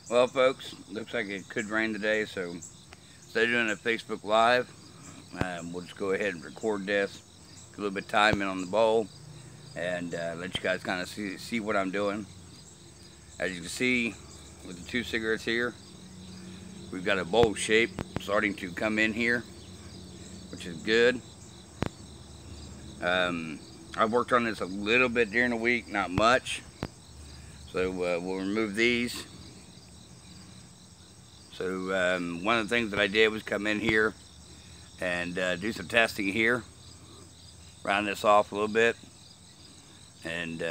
Well, folks, looks like it could rain today, so instead of doing a Facebook Live, we'll just go ahead and record this, get a little bit of time in on the bowl, and let you guys kind of see what I'm doing. As you can see, with the two cigarettes here, we've got a bowl shape starting to come in here, which is good. I've worked on this a little bit during the week, not much, so we'll remove these. So one of the things that I did was come in here and do some testing here, round this off a little bit, and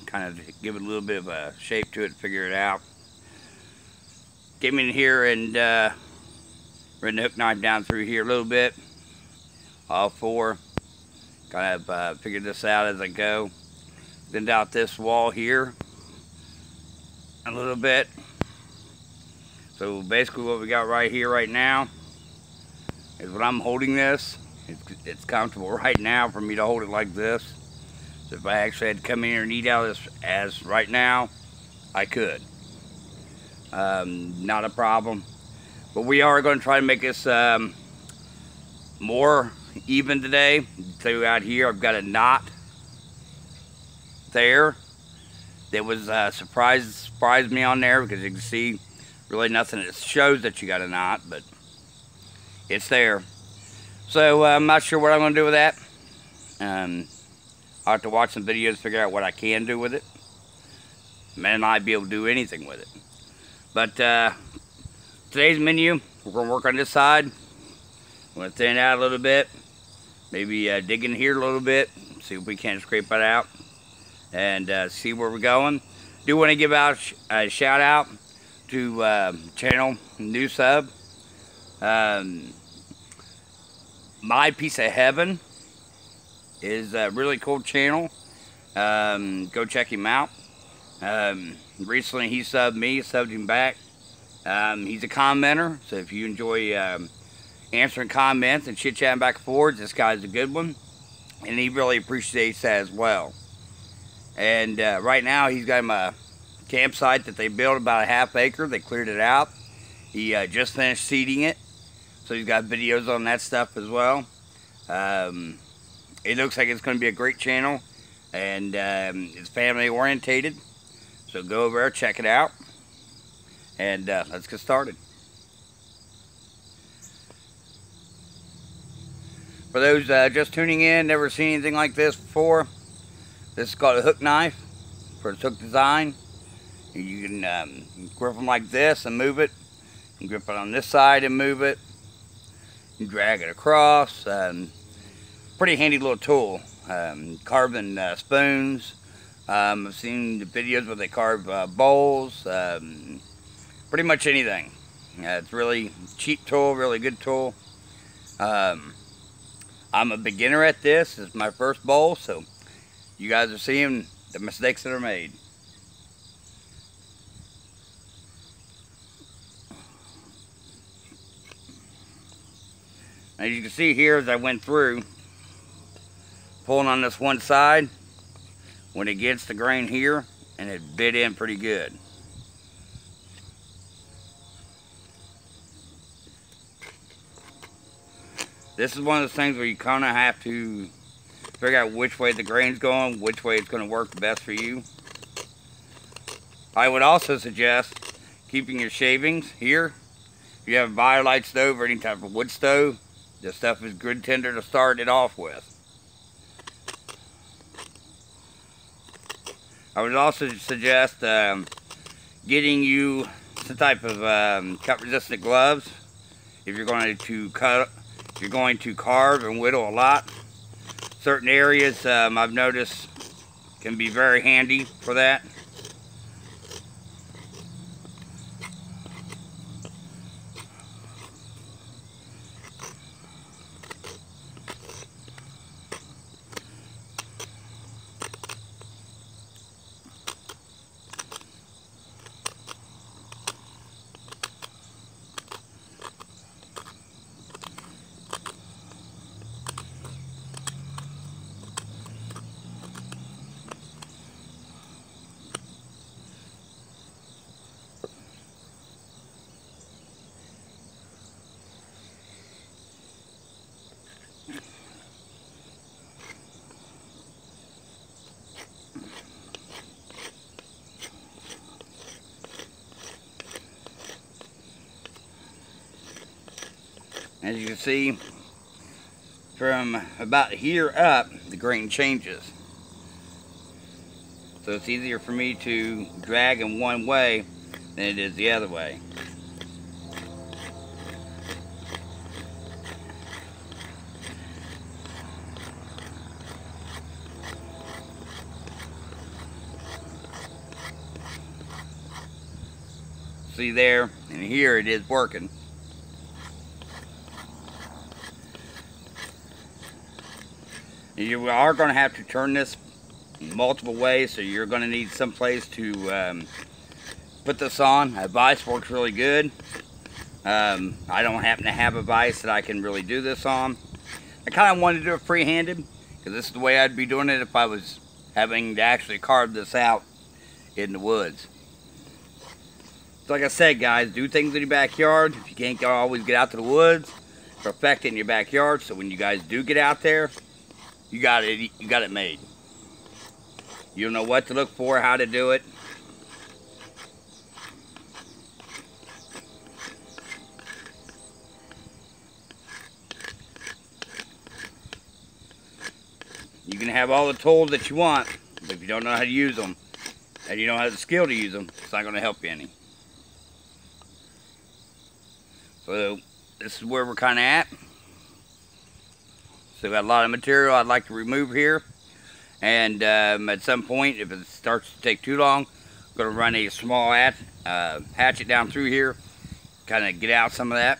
kind of give it a little bit of a shape to it, figure it out. Came in here and ran the hook knife down through here a little bit, all four. Kind of figured this out as I go. Thinned out this wall here a little bit. So basically what we got right here right now is when I'm holding this, it's comfortable right now for me to hold it like this. So if I actually had to come in here and eat out of this as right now, I could. Not a problem. But we are going to try to make this more even today. So out here I've got a knot there that was surprised me on there, because you can see really nothing that shows that you got a knot, but it's there. So I'm not sure what I'm going to do with that. I'll have to watch some videos to figure out what I can do with it. May not be able to do anything with it. But today's menu, we're going to work on this side. I'm going to thin it out a little bit. Maybe dig in here a little bit. See if we can't scrape it out. And see where we're going. Do want to give out a shout out to channel new sub. My Piece of Heaven is a really cool channel. Go check him out. Recently he subbed me, subbed him back. He's a commenter, so if you enjoy answering comments and chit-chatting back and forth, this guy's a good one, and he really appreciates that as well. And right now he's got him a campsite that they built about a ½ acre. They cleared it out. He just finished seeding it, so he's got videos on that stuff as well. It looks like it's going to be a great channel, and it's family orientated, so go over there, check it out, and let's get started. For those just tuning in, never seen anything like this before, this is called a hook knife for its hook design. You can grip them like this and move it. You can grip it on this side and move it. You drag it across. Pretty handy little tool. Carving spoons. I've seen the videos where they carve bowls. Pretty much anything. It's really cheap tool, really good tool. I'm a beginner at this. This is my first bowl, so you guys are seeing the mistakes that are made. As you can see here, as I went through, pulling on this one side, when it gets the grain here, and it bit in pretty good. This is one of those things where you kind of have to figure out which way the grain's going, which way it's going to work the best for you. I would also suggest keeping your shavings here. If you have a Violite stove or any type of wood stove, this stuff is good tender to start it off with. I would also suggest getting you some type of cut-resistant gloves if you're going to cut. If you're going to carve and whittle a lot. Certain areas I've noticed can be very handy for that. As you can see, from about here up, the grain changes. So it's easier for me to drag in one way than it is the other way. See there, and here it is working. You are going to have to turn this multiple ways, so you're going to need some place to put this on. A vise works really good. I don't happen to have a vise that I can really do this on. I kind of wanted to do it free-handed, because this is the way I'd be doing it if I was having to actually carve this out in the woods. So like I said, guys, do things in your backyard. If you can't always get out to the woods, perfect it in your backyard, so when you guys do get out there, you got it made. You'll know what to look for, how to do it. You can have all the tools that you want, but if you don't know how to use them, and you don't have the skill to use them, it's not going to help you any. So this is where we're kind of at. So got a lot of material I'd like to remove here, and at some point, if it starts to take too long, I'm going to run a small hatchet down through here, kind of get out some of that.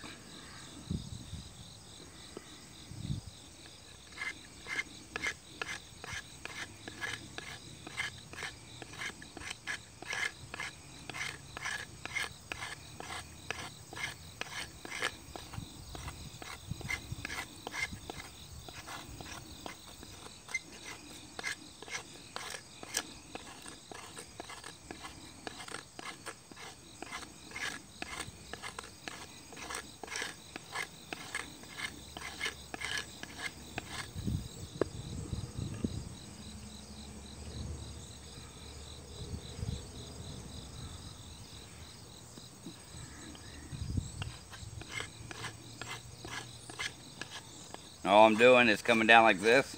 All I'm doing is coming down like this.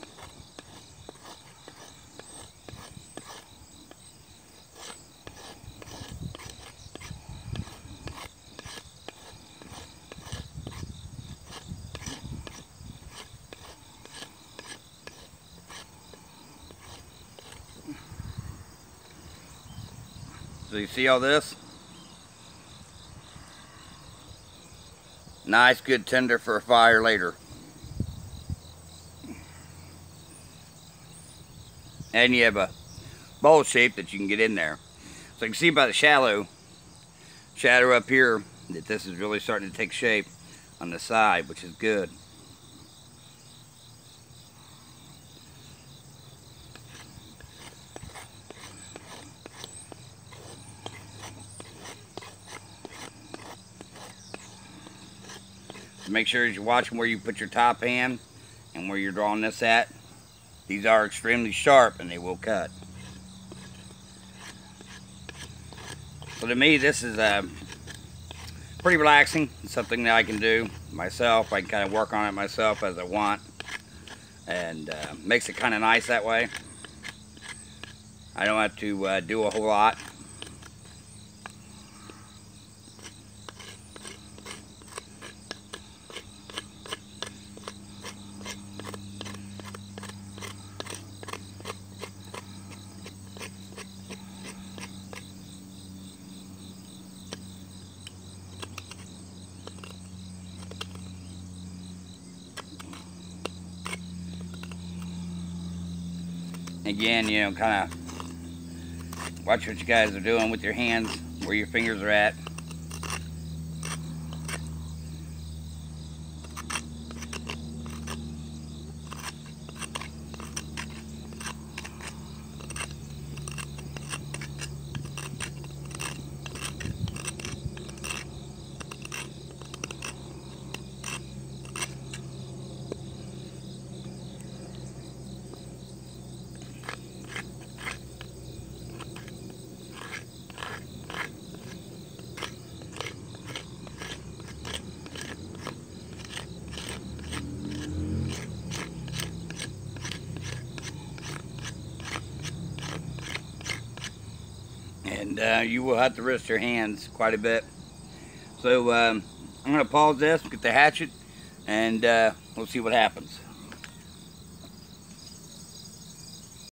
So you see all this? Nice, good tinder for a fire later. And you have a bowl shape that you can get in there. So you can see by the shadow up here that this is really starting to take shape on the side, which is good. So make sure as you're watching where you put your top hand and where you're drawing this at. These are extremely sharp and they will cut. So to me, this is pretty relaxing. It's something that I can do myself. I can kind of work on it myself as I want, and makes it kind of nice that way. I don't have to do a whole lot. Again, you know, kind of watch what you guys are doing with your hands, where your fingers are at. and you will have to rest your hands quite a bit. So I'm going to pause this, get the hatchet, and we'll see what happens.